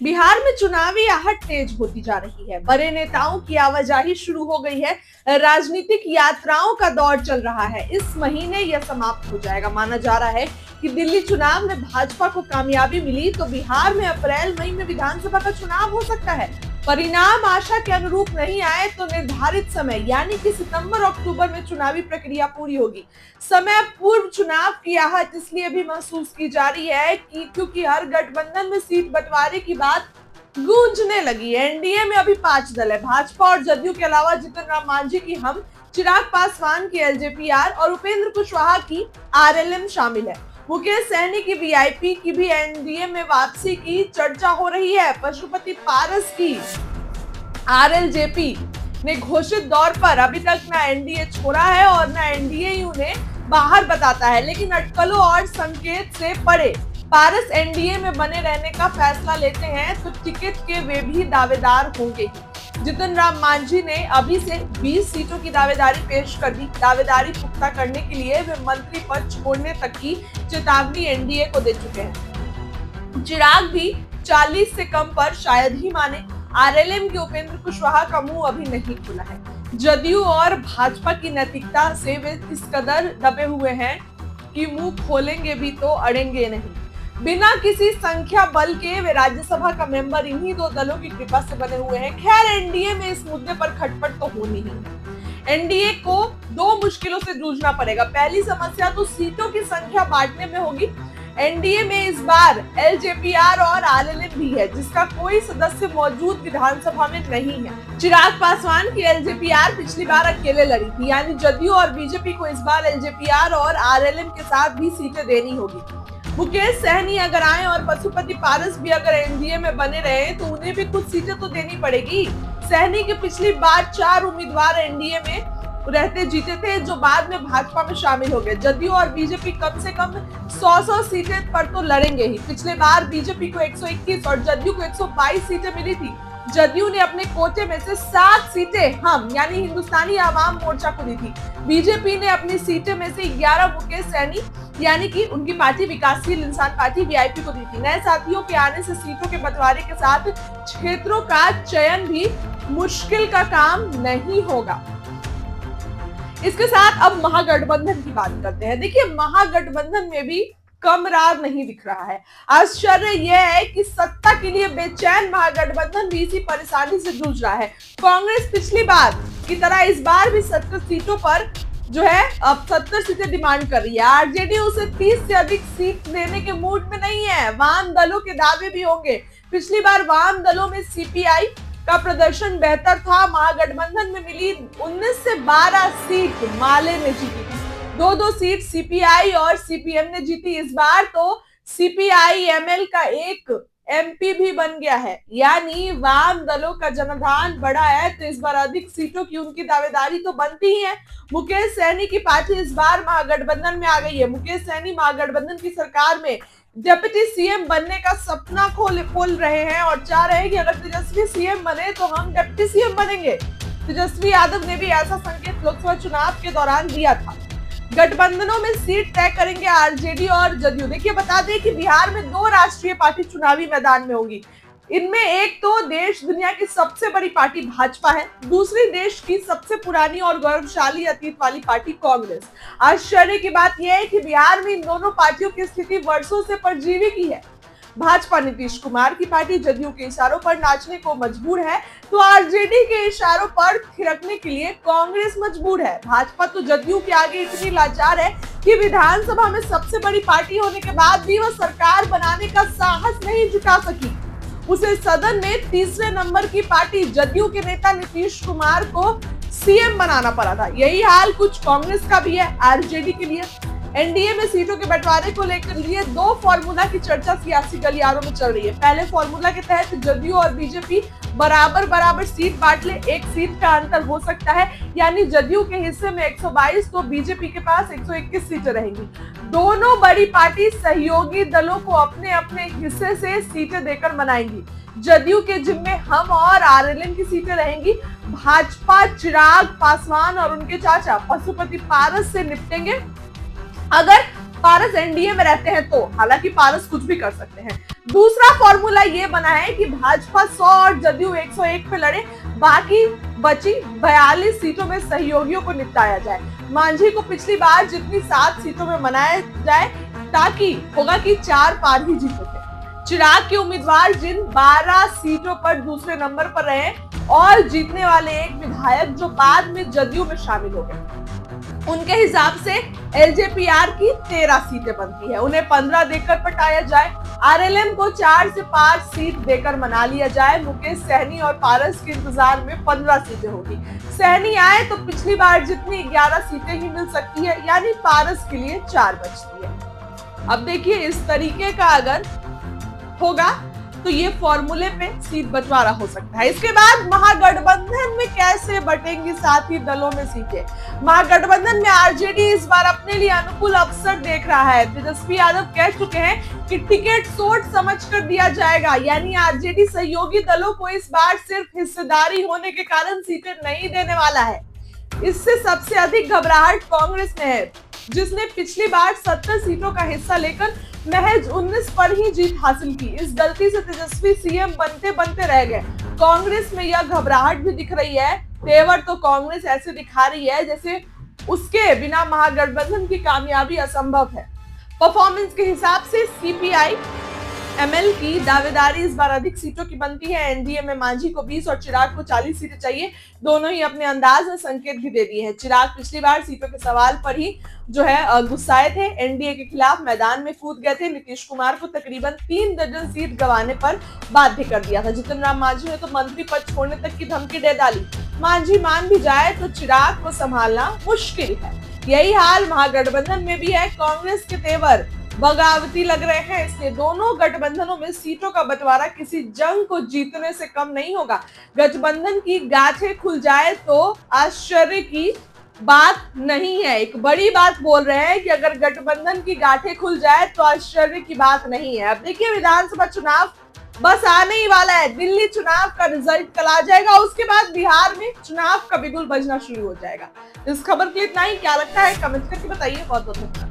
बिहार में चुनावी आहट तेज होती जा रही है। बड़े नेताओं की आवाजाही शुरू हो गई है। राजनीतिक यात्राओं का दौर चल रहा है। इस महीने यह समाप्त हो जाएगा। माना जा रहा है कि दिल्ली चुनाव में भाजपा को कामयाबी मिली तो बिहार में अप्रैल मई में विधानसभा का चुनाव हो सकता है। परिणाम आशा के अनुरूप नहीं आए तो निर्धारित समय यानी कि सितंबर अक्टूबर में चुनावी प्रक्रिया पूरी होगी। समय पूर्व चुनाव की आहट इसलिए भी महसूस की जा रही है कि क्योंकि हर गठबंधन में सीट बंटवारे की बात गूंजने लगी है। एनडीए में अभी 5 दल है। भाजपा और जदयू के अलावा जीतन राम मांझी की हम, चिराग पासवान की एलजेपी और उपेंद्र कुशवाहा की आरएलएम शामिल है। मुकेश सहनी की वीआईपी की भी एनडीए में वापसी की चर्चा हो रही है। पशुपति पारस की आरएलजेपी ने घोषित दौर पर अभी तक ना एनडीए छोड़ा है और ना एनडीए ही उन्हें बाहर बताता है, लेकिन अटकलों और संकेत से परे पारस एनडीए में बने रहने का फैसला लेते हैं तो टिकट के वे भी दावेदार होंगे। जीतन राम मांझी ने अभी से 20 सीटों की दावेदारी पेश कर दी। दावेदारी पुख्ता करने के लिए वे मंत्री पद छोड़ने तक की चेतावनी एनडीए को दे चुके हैं। चिराग भी 40 से कम पर शायद ही माने। आरएलएम के उपेंद्र कुशवाहा का मुंह अभी नहीं खुला है। जदयू और भाजपा की नैतिकता से वे इस कदर दबे हुए हैं कि मुंह खोलेंगे भी तो अड़ेंगे नहीं। बिना किसी संख्या बल के वे राज्यसभा का मेंबर इन्हीं दो दलों की कृपा से बने हुए हैं। खैर, एनडीए में इस मुद्दे पर खटपट तो होनी ही है। एनडीए को 2 मुश्किलों से जूझना पड़ेगा। पहली समस्या तो सीटों की संख्या बांटने में होगी। एनडीए में इस बार एलजेपीआर और आरएलएम भी है, जिसका कोई सदस्य मौजूद विधानसभा में नहीं है। चिराग पासवान की एलजेपीआर पिछली बार अकेले लड़ी थी, यानी जदयू और बीजेपी को इस बार एलजेपीआर और आरएलएम के साथ भी सीटें देनी होगी। मुकेश सहनी अगर आए और पशुपति पारस भी अगर एनडीए में बने रहे तो उन्हें भी कुछ सीटें तो देनी पड़ेगी। सहनी के पिछली बार 4 उम्मीदवार एनडीए में रहते जीते थे, जो बाद में भाजपा में शामिल हो गए। जदयू और बीजेपी कम से कम 100 सीटें पर तो लड़ेंगे ही। पिछले बार बीजेपी को 121 और जदयू को 122 सीटें मिली थी। जदयू ने अपने कोटे में से 7 सीटें हम यानी हिंदुस्तानी आवाम मोर्चा को दी थी। बीजेपी ने अपनी सीटें में से 11 मुकेश सहनी यानी कि उनकी पार्टी विकासशील इंसान पार्टी वीआईपी को दी थी। नए साथियों के आने से सीटों के बंटवारे के साथ क्षेत्रों का चयन भी मुश्किल का काम नहीं होगा। इसके साथ अब महागठबंधन की बात करते हैं। देखिए, महागठबंधन में भी कमरार नहीं दिख रहा है। आश्चर्य यह है कि सत्ता के लिए बेचैन महागठबंधन भी इसी परेशानी से जूझ रहा है। कांग्रेस पिछली बार की तरह इस बार भी 70 सीटों पर जो है अब 70 सीटें डिमांड कर रही है। आरजेडी उसे 30 से अधिक सीट देने के मूड में नहीं है। वाम दलों के दावे भी होंगे। पिछली बार वाम दलों में सीपीआई का प्रदर्शन बेहतर था। महागठबंधन में मिली 19 से 12 सीट माले ने जीती थी। 2-2 सीट सीपीआई और सीपीएम ने जीती। इस बार तो सीपीआई एमएल का एक एमपी भी बन गया है, यानी वाम दलों का जनाधान बढ़ा है तो इस बार अधिक सीटों की उनकी दावेदारी तो बनती ही है। मुकेश सहनी की पार्टी इस बार महागठबंधन में आ गई है। मुकेश सहनी महागठबंधन की सरकार में डिप्टी सीएम बनने का सपना खोल रहे हैं और चाह रहे हैं कि अगर तेजस्वी सीएम बने तो हम डिप्टी सीएम बनेंगे। तेजस्वी यादव ने भी ऐसा संकेत लोकसभा चुनाव के दौरान दिया था। गठबंधनों में सीट तय करेंगे आरजेडी और जदयू। देखिए, बता दें कि बिहार में 2 राष्ट्रीय पार्टी चुनावी मैदान में होगी। इनमें एक तो देश दुनिया की सबसे बड़ी पार्टी भाजपा है, दूसरी देश की सबसे पुरानी और गौरवशाली अतीत वाली पार्टी कांग्रेस। आश्चर्य की बात यह है कि बिहार में इन दोनों पार्टियों की स्थिति वर्षों से परजीवी की है। भाजपा नीतीश कुमार की पार्टी जदयू के इशारों पर नाचने को मजबूर है तो आरजेडी के इशारों पर थिरकने के लिए कांग्रेस मजबूर है। भाजपा तो जदयू के आगे इतनी लाचार है कि विधानसभा में सबसे बड़ी पार्टी होने के बाद भी वह सरकार बनाने का साहस नहीं जुटा सकी। उसे सदन में तीसरे नंबर की पार्टी जदयू के नेता नीतीश कुमार को सीएम बनाना पड़ा था। यही हाल कुछ कांग्रेस का भी है आरजेडी के लिए। एनडीए में सीटों के बंटवारे को लेकर लिए 2 फॉर्मूला की चर्चा सियासी गलियारों में चल रही है। पहले फॉर्मूला के तहत जदयू और बीजेपी बराबर सीट बांट ले। 1 सीट का अंतर हो सकता है, यानी जदयू के हिस्से में 122 तो बीजेपी के पास 121 सीटें रहेंगी। दोनों बड़ी पार्टी सहयोगी दलों को अपने अपने हिस्से से सीटें देकर मनाएंगी। जदयू के जिम्मे हम और आरएलएम की सीटें रहेंगी। भाजपा चिराग पासवान और उनके चाचा पशुपति पारस से निपटेंगे। अगर पारस एनडीए में रहते हैं तो, हालांकि पारस कुछ भी कर सकते हैं। दूसरा फॉर्मूला ये बना है कि भाजपा 100 और जदयू 101 पे लड़े, बाकी बची 42 सीटों में सहयोगियों को निपटाया जाए। मांझी को पिछली बार जितनी 7 सीटों में मनाया जाए, ताकि होगा कि 4 पार ही जीते थे। चिराग के उम्मीदवार जिन 12 सीटों पर दूसरे नंबर पर रहे और जीतने वाले एक विधायक जो बाद में जदयू में शामिल हो गए, उनके हिसाब से एलजेपीआर की 13 सीटें बनती है, उन्हें 15 देकर पटाया जाए। आरएलएम को 4 से 5 सीट देकर मना लिया जाए। मुकेश सहनी और पारस के इंतजार में 15 सीटें होगी। सहनी आए तो पिछली बार जितनी 11 सीटें ही मिल सकती है, यानी पारस के लिए 4 बचती है। अब देखिए, इस तरीके का अगर होगा तो ये फॉर्मूले पे सीट बंटवारा हो सकता है। इसके बाद महागठबंधन में कैसे बटेंगी साथी दलों में सीटें। महागठबंधन में आरजेडी इस बार अपने लिए अनुकूल अवसर देख रहा है। तेजस्वी यादव कह चुके हैं कि टिकट सोच समझ कर दिया जाएगा, यानी आरजेडी सहयोगी दलों को इस बार सिर्फ हिस्सेदारी होने के कारण सीटें नहीं देने वाला है। इससे सबसे अधिक घबराहट कांग्रेस में है, जिसने पिछली बार 70 सीटों का हिस्सा लेकर महज 19 पर ही जीत हासिल की। इस गलती से तेजस्वी सीएम बनते बनते रह गए। कांग्रेस में यह घबराहट भी दिख रही है। तेवर तो कांग्रेस ऐसे दिखा रही है जैसे उसके बिना महागठबंधन की कामयाबी असंभव है। परफॉर्मेंस के हिसाब से सीपीआई एमएल की दावेदारी इस बार अधिक सीटों की बनती है। एनडीए में मांझी को 20 और चिराग को 40 सीटें चाहिए। दोनों ही अपने अंदाज में संकेत भी दे दिए हैं। चिराग पिछली बार सीटों के सवाल पर ही गुस्साए थे, एनडीए के खिलाफ मैदान में कूद गए थे। नीतीश कुमार को तकरीबन 3 दर्जन सीट गंवाने पर बाध्य कर दिया था। जीतन राम मांझी ने तो मंत्री पद छोड़ने तक की धमकी दे डाली। मांझी मान भी जाए तो चिराग को संभालना मुश्किल है। यही हाल महागठबंधन में भी है। कांग्रेस के तेवर बगावती लग रहे हैं, इसलिए दोनों गठबंधनों में सीटों का बंटवारा किसी जंग को जीतने से कम नहीं होगा। गठबंधन की गांठें खुल जाए तो आश्चर्य की बात नहीं है। एक बड़ी बात बोल रहे हैं कि अगर गठबंधन की गांठें खुल जाए तो आश्चर्य की बात नहीं है। अब देखिए, विधानसभा चुनाव बस आने ही वाला है। दिल्ली चुनाव का रिजल्ट कल आ जाएगा, उसके बाद बिहार में चुनाव का बिगुल बजना शुरू हो जाएगा। इस खबर के लिए इतना ही। क्या लगता है कमेंट करके बताइए। बहुत बहुत धन्यवाद।